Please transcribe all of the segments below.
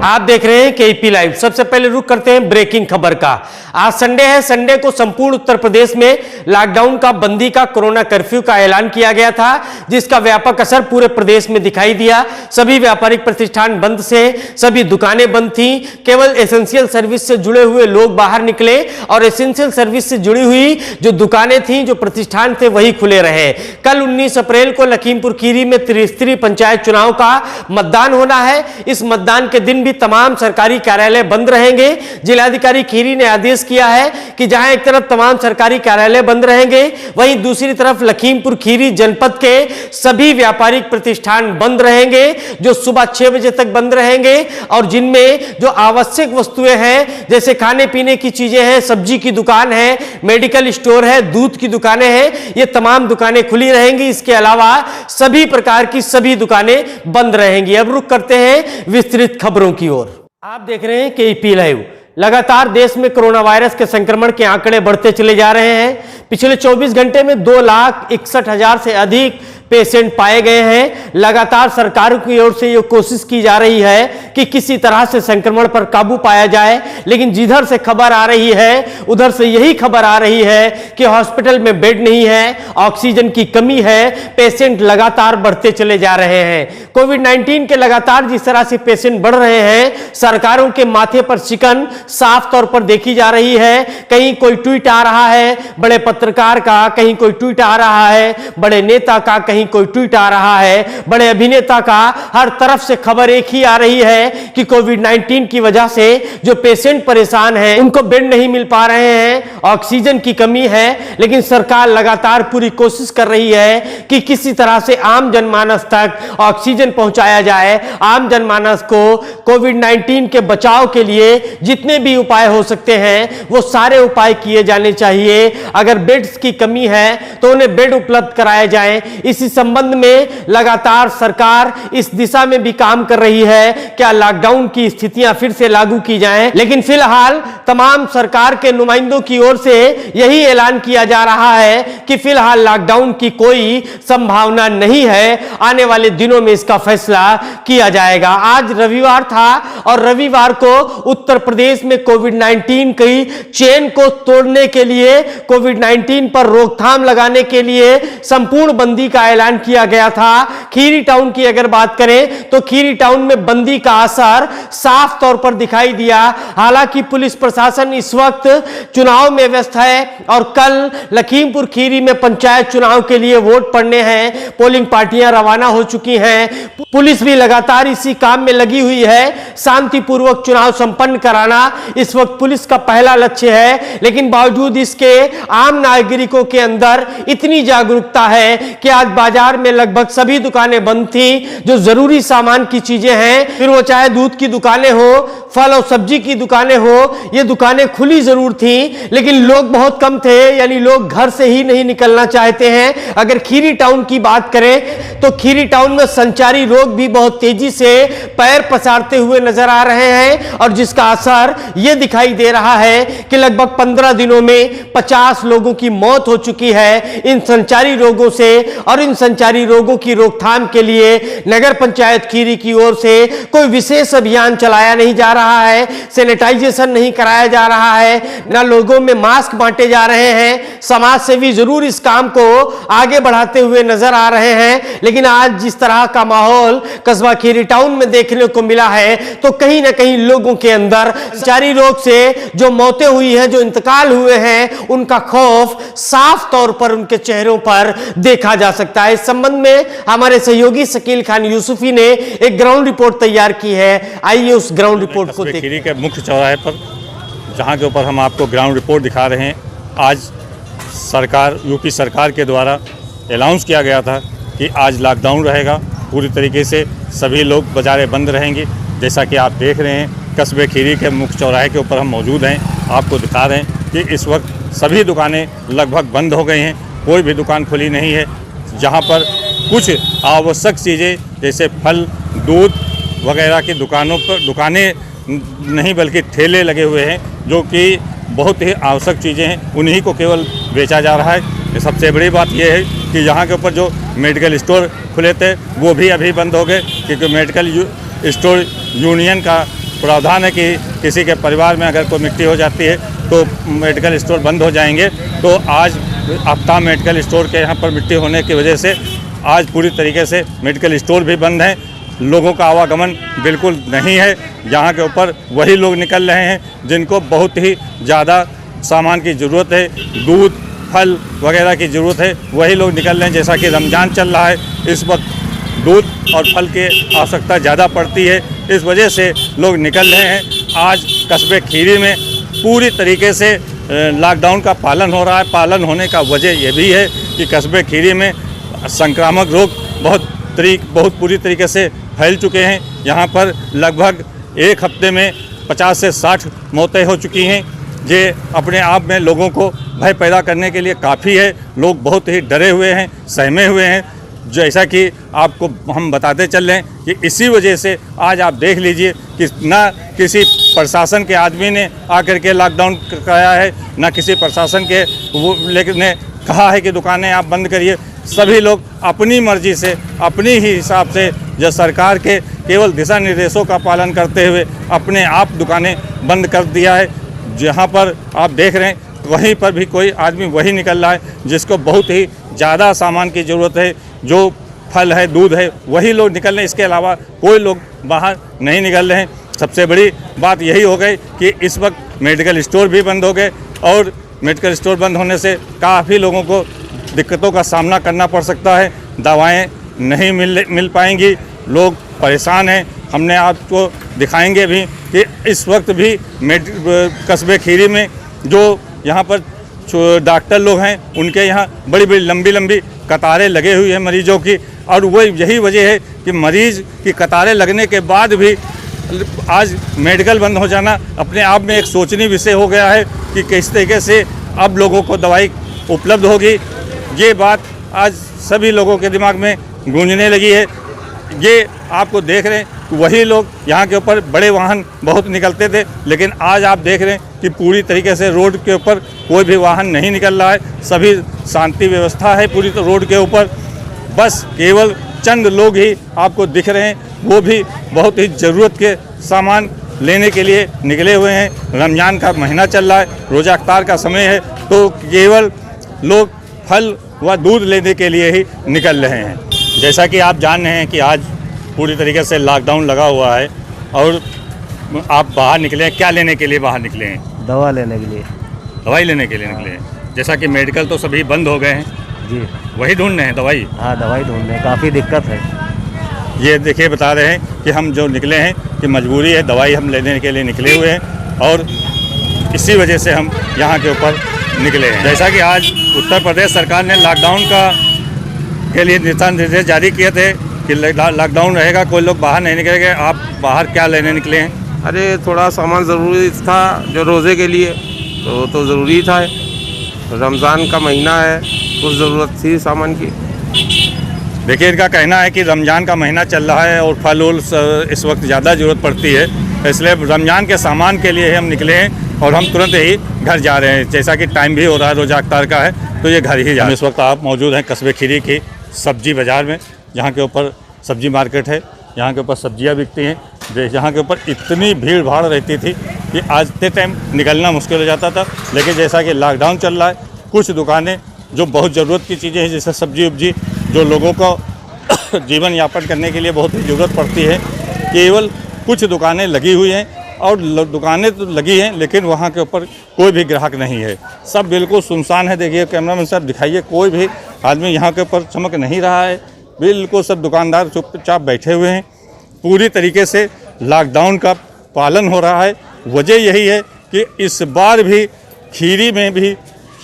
आप देख रहे हैं केपी लाइव। सबसे पहले रुक करते हैं ब्रेकिंग खबर का। आज संडे है। संडे को संपूर्ण उत्तर प्रदेश में लॉकडाउन का, बंदी का, कोरोना कर्फ्यू का ऐलान किया गया था, जिसका व्यापक असर पूरे प्रदेश में दिखाई दिया। सभी व्यापारिक प्रतिष्ठान बंद से, सभी दुकानें बंद थी। केवल एसेंशियल सर्विस से जुड़े हुए लोग बाहर निकले और एसेंशियल सर्विस से जुड़ी हुई जो दुकानें थी, जो प्रतिष्ठान थे, वही खुले रहे। कल 19 अप्रैल को लखीमपुर खीरी में त्रिस्तरीय पंचायत चुनाव का मतदान होना है। इस मतदान के दिन भी तमाम सरकारी कार्यालय बंद रहेंगे। जिलाधिकारी खीरी ने आदेश किया है कि जहां एक तरफ तमाम सरकारी कार्यालय बंद रहेंगे, वहीं दूसरी तरफ लखीमपुर खीरी जनपद के सभी व्यापारिक प्रतिष्ठान बंद रहेंगे, जो सुबह 6 बजे तक बंद रहेंगे और जिनमें जो आवश्यक वस्तुएं हैं, जैसे खाने पीने की चीजें हैं, सब्जी की दुकान है, मेडिकल स्टोर है, दूध की दुकानें हैं, ये तमाम दुकानें खुली रहेंगी। इसके अलावा सभी प्रकार की सभी दुकानें बंद रहेंगी। अब रुक करते हैं विस्तृत खबरों की ओर। आप देख रहे हैं केपी लाइव। लगातार देश में कोरोना वायरस के संक्रमण के आंकड़े बढ़ते चले जा रहे हैं। पिछले 24 घंटे में 2,61,000 से अधिक पेशेंट पाए गए हैं। लगातार सरकार की ओर से ये कोशिश की जा रही है कि किसी तरह से संक्रमण पर काबू पाया जाए, लेकिन जिधर से खबर आ रही है उधर से यही खबर आ रही है कि हॉस्पिटल में बेड नहीं है, ऑक्सीजन की कमी है, पेशेंट लगातार बढ़ते चले जा रहे हैं। कोविड-19 के लगातार जिस तरह से पेशेंट बढ़ रहे हैं, सरकारों के माथे पर शिकन साफ तौर पर देखी जा रही है। कहीं कोई ट्वीट आ रहा है बड़े पत्रकार का, कहीं कोई ट्वीट आ रहा है बड़े नेता का, कहीं कोई ट्वीट आ रहा है बड़े अभिनेता का। हर तरफ से खबर एक ही आ रही है कि कोविड-19 की वजह से जो पेशेंट परेशान हैं, उनको बेड नहीं मिल पा रहे हैं, ऑक्सीजन की कमी है। लेकिन सरकार लगातार पूरी कोशिश कर रही है कि किसी तरह से आम जनमानस तक ऑक्सीजन पहुंचाया जाए। आम जनमानस को कोविड-19 के बचाव के लिए जितने भी उपाय हो सकते हैं, वो सारे उपाय किए जाने चाहिए। अगर बेड्स की कमी है तो उन्हें बेड उपलब्ध कराए जाएं। इसी संबंध में लगातार सरकार इस दिशा में भी काम कर रही है। क्या लॉकडाउन की स्थितियां फिर से लागू की जाएं? लेकिन फिलहाल तमाम सरकार के नुमाइंदों की ओर से यही ऐलान किया जा रहा है कि फिलहाल लॉकडाउन की कोई संभावना नहीं है। आने वाले दिनों में इसका फैसला किया जाएगा। आज रविवार था और रविवार को उत्तर प्रदेश में कोविड-19 की चेन को तोड़ने के लिए, कोविड-19 पर रोकथाम लगाने के लिए संपूर्ण बंदी का ऐलान किया गया था। खीरी टाउन की अगर बात करें तो खीरी टाउन में बंदी का असर साफ तौर पर दिखाई दिया। हालांकि पुलिस प्रशासन इस वक्त चुनाव में व्यस्त है और कल लखीमपुर खीरी में पंचायत चुनाव के लिए वोट पड़ने हैं। पोलिंग पार्टियां रवाना हो चुकी हैं। पुलिस भी लगातार इसी काम में लगी हुई है। शांतिपूर्वक चुनाव संपन्न कराना इस वक्त पुलिस का पहला लक्ष्य है। लेकिन बावजूद इसके आम नागरिकों के अंदर इतनी जागरूकता है कि आज बाजार में लगभग सभी दुकानें बंद थी। जो जरूरी सामान की चीजें हैं, फिर वो चाहे दूध की दुकानें हो, फल और सब्जी की दुकानें हो, ये दुकानें खुली जरूर थी, लेकिन लोग बहुत कम थे, यानी लोग घर से ही नहीं निकलना चाहते हैं। अगर खीरी टाउन की बात करें तो खीरी टाउन में संचारी रोग भी बहुत तेजी से पैर पसारते हुए नजर आ रहे हैं और जिसका असर यह दिखाई दे रहा है कि लगभग 15 दिनों में 50 लोगों की मौत हो चुकी है इन संचारी रोगों से। और इन संचारी रोगों की रोकथाम के लिए नगर पंचायत खीरी की ओर से कोई विशेष अभियान चलाया नहीं जा रहा है, सैनिटाइजेशन नहीं कराया जा रहा है, ना लोगों में मास्क बांटे जा रहे हैं। समाज सेवी जरूर इस काम को आगे बढ़ाते हुए नजर आ रहे हैं, लेकिन आज जिस तरह का माहौल कस्बा खीरी टाउन में देखने को मिला है, तो कहीं ना कहीं लोगों के अंदर संचारी रोग से जो मौतें हुई हैं, जो इंतकाल हुए हैं, उनका खौफ साफ तौर पर उनके चेहरों पर देखा जा सकता है। इस संबंध में हमारे सहयोगी शकील खान यूसुफी ने एक ग्राउंड रिपोर्ट तैयार की है। आइए उस ग्राउंड रिपोर्ट को देखिए। खीरी के मुख्य चौराहे पर, जहां के ऊपर हम आपको ग्राउंड रिपोर्ट दिखा रहे हैं, आज सरकार, यूपी सरकार के द्वारा अनाउंस किया गया था कि आज लॉकडाउन रहेगा। पूरी तरीके से सभी लोग बाजारें बंद रहेंगी। जैसा कि आप देख रहे हैं, कस्बे खीरी के मुख्य चौराहे के ऊपर हम मौजूद हैं। आपको दिखा रहे हैं कि इस वक्त सभी दुकानें लगभग बंद हो गई हैं, कोई भी दुकान खुली नहीं है। जहां पर कुछ आवश्यक चीज़ें जैसे फल, दूध वगैरह की दुकानें नहीं बल्कि ठेले लगे हुए हैं, जो कि बहुत ही आवश्यक चीज़ें हैं, उन्हीं को केवल बेचा जा रहा है। सबसे बड़ी बात यह है कि यहाँ के ऊपर जो मेडिकल स्टोर खुले थे वो भी अभी बंद हो गए, क्योंकि मेडिकल स्टोर यूनियन का प्रावधान है कि किसी के परिवार में अगर कोई मृत्यु हो जाती है तो मेडिकल स्टोर बंद हो जाएंगे। तो आज आफ्ताब मेडिकल स्टोर के यहाँ पर मृत्यु होने की वजह से आज पूरी तरीके से मेडिकल स्टोर भी बंद हैं। लोगों का आवागमन बिल्कुल नहीं है। यहाँ के ऊपर वही लोग निकल रहे हैं जिनको बहुत ही ज़्यादा सामान की ज़रूरत है, दूध फल वगैरह की ज़रूरत है, वही लोग निकल रहे हैं। जैसा कि रमज़ान चल रहा है, इस वक्त दूध और फल की आवश्यकता ज़्यादा पड़ती है, इस वजह से लोग निकल रहे हैं। आज कस्बे खीरी में पूरी तरीके से लॉकडाउन का पालन हो रहा है। पालन होने का वजह यह भी है कि कस्बे खीरी में संक्रामक रोग बहुत पूरी तरीके से फैल चुके हैं। यहाँ पर लगभग एक हफ्ते में 50 से 60 मौतें हो चुकी हैं। ये अपने आप में लोगों को भय पैदा करने के लिए काफ़ी है। लोग बहुत ही डरे हुए हैं, सहमे हुए हैं। जैसा कि आपको हम बताते चल रहे हैं कि इसी वजह से आज आप देख लीजिए कि ना किसी प्रशासन के आदमी ने आकर के लॉकडाउन कराया है, ना किसी प्रशासन के वो लेकिन ने कहा है कि दुकानें आप बंद करिए। सभी लोग अपनी मर्जी से, अपनी ही हिसाब से, जो सरकार के केवल दिशा निर्देशों का पालन करते हुए अपने आप दुकानें बंद कर दिया है। जहाँ पर आप देख रहे हैं वहीं पर भी कोई आदमी वही निकल रहा है जिसको बहुत ही ज़्यादा सामान की ज़रूरत है, जो फल है, दूध है, वही लोग निकल रहे हैं। इसके अलावा कोई लोग बाहर नहीं निकल रहे हैं। सबसे बड़ी बात यही हो गई कि इस वक्त मेडिकल स्टोर भी बंद हो गए और मेडिकल स्टोर बंद होने से काफ़ी लोगों को दिक्कतों का सामना करना पड़ सकता है। दवाएं नहीं मिल पाएंगी, लोग परेशान हैं। हमने आपको दिखाएंगे भी कि इस वक्त भी कस्बे खीरी में जो यहाँ पर डॉक्टर लोग हैं उनके यहाँ बड़ी बड़ी लंबी कतारें लगे हुई हैं मरीजों की। और वो यही वजह है कि मरीज़ की कतारें लगने के बाद भी आज मेडिकल बंद हो जाना अपने आप में एक सोचनीय विषय हो गया है कि किस तरीके से अब लोगों को दवाई उपलब्ध होगी। ये बात आज सभी लोगों के दिमाग में गूंजने लगी है। ये आपको देख रहे हैं वही लोग यहाँ के ऊपर बड़े वाहन बहुत निकलते थे, लेकिन आज आप देख रहे हैं कि पूरी तरीके से रोड के ऊपर कोई भी वाहन नहीं निकल रहा है। सभी शांति व्यवस्था है पूरी रोड के ऊपर। बस केवल चंद लोग ही आपको दिख रहे हैं, वो भी बहुत ही ज़रूरत के सामान लेने के लिए निकले हुए हैं। रमज़ान का महीना चल रहा है, रोज़ा इफ्तार का समय है, तो केवल लोग फल व दूध लेने के लिए ही निकल रहे हैं। जैसा कि आप जान रहे हैं कि आज पूरी तरीके से लॉकडाउन लगा हुआ है और आप बाहर निकले हैं। क्या लेने के लिए बाहर निकले हैं? दवा लेने के लिए। दवाई लेने के लिए निकले हैं। जैसा कि मेडिकल तो सभी बंद हो गए हैं जी, वही ढूंढ रहे हैं दवाई। हाँ, दवाई ढूंढने काफ़ी दिक्कत है। ये देखिए बता रहे हैं कि हम जो निकले हैं कि मजबूरी है, दवाई हम लेने के लिए निकले हुए हैं और इसी वजह से हम यहाँ के ऊपर निकले हैं। जैसा कि आज उत्तर प्रदेश सरकार ने लॉकडाउन के लिए दिशा निर्देश जारी किए थे कि लॉकडाउन रहेगा, कोई लोग बाहर नहीं निकलेंगे। आप बाहर क्या लेने निकले हैं? अरे थोड़ा सामान ज़रूरी था जो रोज़े के लिए, तो ज़रूरी था। रमज़ान का महीना है, कुछ ज़रूरत थी सामान की। देखिए इनका कहना है कि रमज़ान का महीना चल रहा है और फल उल इस वक्त ज़्यादा ज़रूरत पड़ती है, इसलिए रमज़ान के सामान के लिए हम निकले हैं और हम तुरंत ही घर जा रहे हैं। जैसा कि टाइम भी हो रहा है, रोज़ा इफ्तार का है, तो ये घर ही जा रहे हैं। इस वक्त आप मौजूद हैं कस्बे खीरी की सब्जी बाज़ार में, जहाँ के ऊपर सब्जी मार्केट है। यहाँ के ऊपर सब्जियाँ बिकती हैं। यहाँ के ऊपर इतनी भीड़ भाड़ रहती थी कि आज के टाइम निकलना मुश्किल हो जाता था। लेकिन जैसा कि लॉकडाउन चल रहा है, कुछ दुकानें जो बहुत ज़रूरत की चीज़ें हैं, जैसे सब्जी उब्जी जो लोगों को जीवन यापन करने के लिए बहुत ही ज़रूरत पड़ती है, केवल कुछ दुकानें लगी हुई हैं। और दुकानें तो लगी हैं लेकिन वहाँ के ऊपर कोई भी ग्राहक नहीं है, सब बिल्कुल सुनसान है। देखिए कैमरामैन साहब दिखाइए, कोई भी आदमी यहाँ के ऊपर चमक नहीं रहा है, बिल्कुल सब दुकानदार चुपचाप बैठे हुए हैं। पूरी तरीके से लॉकडाउन का पालन हो रहा है। वजह यही है कि इस बार भी खीरी में भी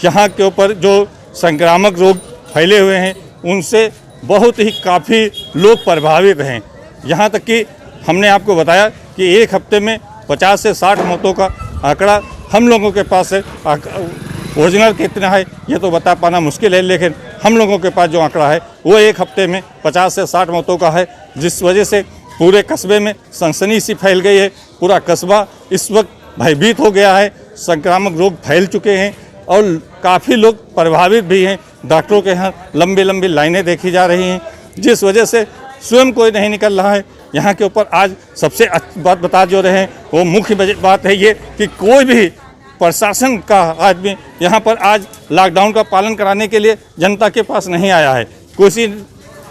यहाँ के ऊपर जो संक्रामक रोग फैले हुए हैं उनसे बहुत ही काफ़ी लोग प्रभावित हैं। यहाँ तक कि हमने आपको बताया कि एक हफ्ते में 50 से 60 मौतों का आंकड़ा हम लोगों के पास है। ओरिजिनल कितना है ये तो बता पाना मुश्किल है, लेकिन हम लोगों के पास जो आंकड़ा है वो एक हफ्ते में 50 से 60 मौतों का है, जिस वजह से पूरे कस्बे में सनसनी सी फैल गई है। पूरा कस्बा इस वक्त भयभीत हो गया है, संक्रामक रोग फैल चुके हैं और काफ़ी लोग प्रभावित भी हैं। डॉक्टरों के यहाँ लंबी लंबी लाइनें देखी जा रही हैं, जिस वजह से स्वयं कोई नहीं निकल रहा है। यहाँ के ऊपर आज सबसे अच्छी बात बता जो रहे हैं वो मुख्य बात है ये कि कोई भी प्रशासन का आदमी यहाँ पर आज लॉकडाउन का पालन कराने के लिए जनता के पास नहीं आया है। किसी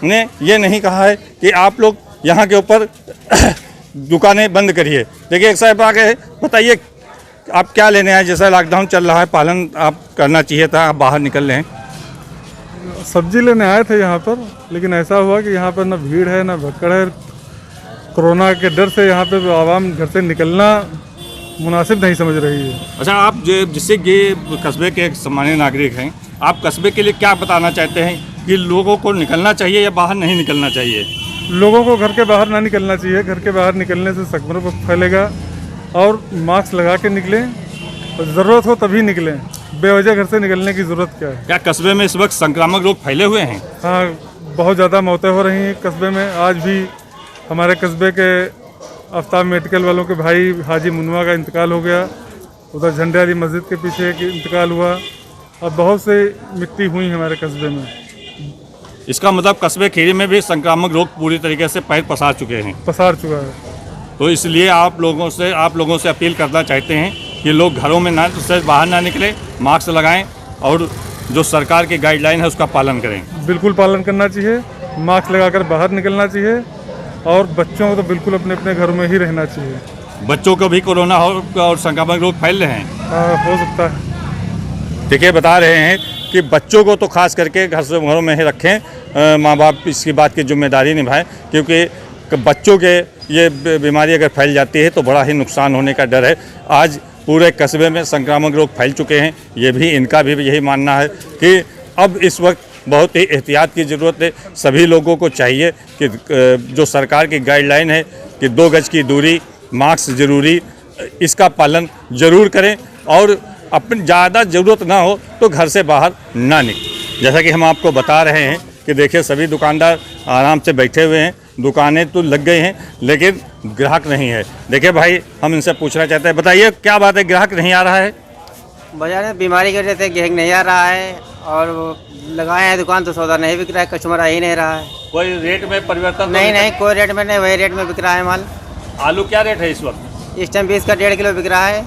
ने ये नहीं कहा है कि आप लोग यहाँ के ऊपर दुकानें बंद करिए। देखिए एक साहब आ गए, बताइए आप क्या लेने आए? जैसा लॉकडाउन चल रहा है पालन आप करना चाहिए था, आप बाहर निकल रहे हैं। सब्जी लेने आए थे यहाँ पर, लेकिन ऐसा हुआ कि यहाँ पर ना भीड़ है ना भक्कड़ है। कोरोना के डर से यहाँ पे आवाम घर से निकलना मुनासिब नहीं समझ रही है। अच्छा, आप जिससे ये कस्बे के एक सामान्य नागरिक हैं, आप कस्बे के लिए क्या बताना चाहते हैं कि लोगों को निकलना चाहिए या बाहर नहीं निकलना चाहिए? लोगों को घर के बाहर ना निकलना चाहिए। घर के बाहर निकलने से संक्रमण फैलेगा और मास्क लगा के निकलें, ज़रूरत हो तभी निकलें। बेवजह घर से निकलने की ज़रूरत क्या है? क्या कस्बे में इस वक्त संक्रामक रोग फैले हुए हैं? हाँ, बहुत ज़्यादा मौतें हो रही हैं कस्बे में। आज भी हमारे कस्बे के आफ्ताब मेडिकल वालों के भाई हाजी मुनवा का इंतकाल हो गया। उधर झंडे वाली मस्जिद के पीछे एक इंतकाल हुआ और बहुत से मृत्यु हुई हमारे कस्बे में। इसका मतलब कस्बे खीरी में भी संक्रामक रोग पूरी तरीके से पैर पसार चुके हैं। पसार चुका है। तो इसलिए आप लोगों से अपील करना चाहते हैं कि लोग घरों में से बाहर ना निकलें, मास्क लगाएं और जो सरकार की गाइडलाइन है उसका पालन करें। बिल्कुल पालन करना चाहिए, मास्क लगाकर बाहर निकलना चाहिए और बच्चों को तो बिल्कुल अपने अपने घरों में ही रहना चाहिए। बच्चों को भी कोरोना और संक्रामक रोग फैल रहे हैं। हो सकता है। देखिए बता रहे हैं कि बच्चों को तो खास करके घरों में ही रखें, माँ बाप इसकी बात की जिम्मेदारी निभाएं, क्योंकि बच्चों के ये बीमारी अगर फैल जाती है तो बड़ा ही नुकसान होने का डर है। आज पूरे कस्बे में संक्रामक रोग फैल चुके हैं, ये भी इनका भी यही मानना है कि अब इस वक्त बहुत ही एहतियात की ज़रूरत है। सभी लोगों को चाहिए कि जो सरकार की गाइडलाइन है कि 2 गज की दूरी, मास्क ज़रूरी, इसका पालन ज़रूर करें और अपनी ज़्यादा ज़रूरत ना हो तो घर से बाहर ना निकलें। जैसा कि हम आपको बता रहे हैं कि देखिए सभी दुकानदार आराम से बैठे हुए हैं, दुकानें तो लग गई हैं लेकिन ग्राहक नहीं है। देखिए भाई, हम इनसे पूछना चाहते हैं, बताइए क्या बात है, ग्राहक नहीं आ रहा है? बाजार में बीमारी की वजह से ग्राहक नहीं आ रहा है और वो लगाए हैं दुकान तो सौदा नहीं बिक रहा है, कस्टमर आ ही नहीं रहा है। कोई रेट में परिवर्तन? नहीं, कोई रेट में नहीं, वही रेट में बिक रहा है माल। आलू क्या रेट है इस वक्त? इस टाइम 20 का 1.5 किलो बिक रहा है।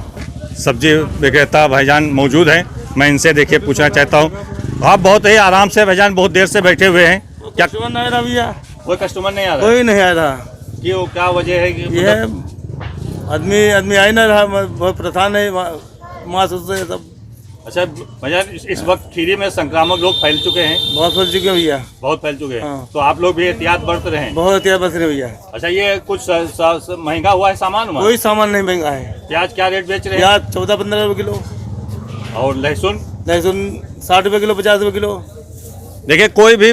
सब्जी विक्रेता भाईजान मौजूद हैं, मैं इनसे देखिए पूछना चाहता हूँ। आप बहुत ही आराम से भाईजान बहुत देर से बैठे हुए हैं, क्या कस्टमर नहीं रहा भैया? कोई कस्टमर नहीं आ रहा? कोई नहीं आ रहा। क्यों, क्या वजह है? कि ये आदमी आ ही नहीं रहा, बहुत परेशान है मास्क से सब। अच्छा भाईजान, इस वक्त खीरी में संक्रामक रोग फैल चुके हैं? बहुत फैल चुके भैया, बहुत फैल चुके हैं। हाँ। तो आप लोग भी एहतियात बरत रहे हैं? बहुत एहतियात बरत रहे भैया। अच्छा, ये कुछ महंगा हुआ है सामान? हुआ कोई सामान नहीं महंगा है। प्याज क्या रेट बेच रहे हैं? प्याज 14-15 रुपये किलो और लहसुन? 60 रुपये किलो, 50 रुपये किलो। देखिए कोई भी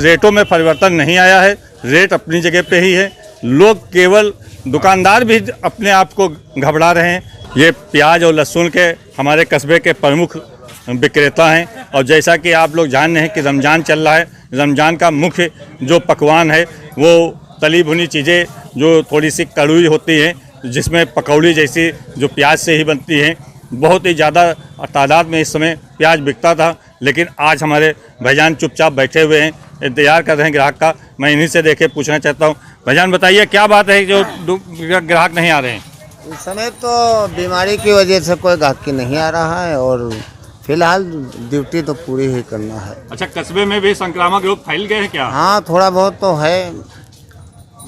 रेटों में परिवर्तन नहीं आया है, रेट अपनी जगह पे ही है। लोग केवल दुकानदार भी अपने आप को घबरा रहे हैं। ये प्याज और लहसुन के हमारे कस्बे के प्रमुख विक्रेता हैं और जैसा कि आप लोग जान रहे हैं कि रमज़ान चल रहा है। रमज़ान का मुख्य जो पकवान है वो तली भुनी चीज़ें जो थोड़ी सी कड़वी होती हैं, जिसमें पकौड़ी जैसी जो प्याज से ही बनती हैं। बहुत ही ज़्यादा तादाद में इस समय प्याज बिकता था, लेकिन आज हमारे भाईजान चुपचाप बैठे हुए हैं, इंतजार कर रहे हैं ग्राहक का। मैं इन्हीं से देखे पूछना चाहता हूँ, भाईजान बताइए क्या बात है जो ग्राहक नहीं आ रहे हैं? इस समय तो बीमारी की वजह से कोई ग्राहक नहीं आ रहा है और फिलहाल ड्यूटी तो पूरी ही करना है। अच्छा, कस्बे में भी संक्रामक रोग फैल गए हैं क्या? हाँ, थोड़ा बहुत तो है,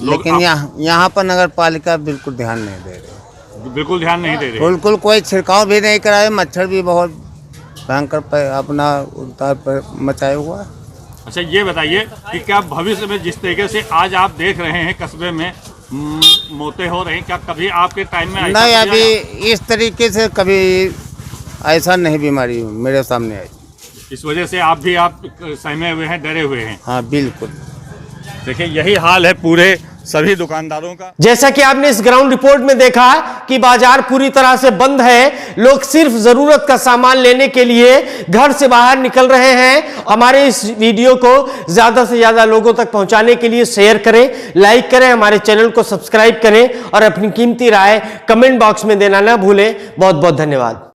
लेकिन यहाँ पर नगर पालिका बिल्कुल ध्यान नहीं दे रही। बिल्कुल ध्यान नहीं दे रहे? बिल्कुल कोई छिड़काव भी नहीं कराए। मच्छर भी बहुत भयंकर अपना उतार पर मचाए हुआ है। अच्छा, ये बताइए कि क्या भविष्य में जिस तरीके से आज आप देख रहे हैं कस्बे में मौतें हो रही हैं, क्या कभी आपके टाइम में ऐसा नहीं, अभी इस तरीके से कभी ऐसा नहीं बीमारी मेरे सामने आई। इस वजह से आप सहमे हुए हैं, डरे हुए हैं? हाँ बिल्कुल। देखिए यही हाल है पूरे सभी दुकानदारों का। जैसा कि आपने इस ग्राउंड रिपोर्ट में देखा कि बाजार पूरी तरह से बंद है। लोग सिर्फ जरूरत का सामान लेने के लिए घर से बाहर निकल रहे हैं। हमारे इस वीडियो को ज्यादा से ज्यादा लोगों तक पहुंचाने के लिए शेयर करें, लाइक करें, हमारे चैनल को सब्सक्राइब करें और अपनी कीमती राय कमेंट बॉक्स में देना ना भूलें। बहुत बहुत धन्यवाद।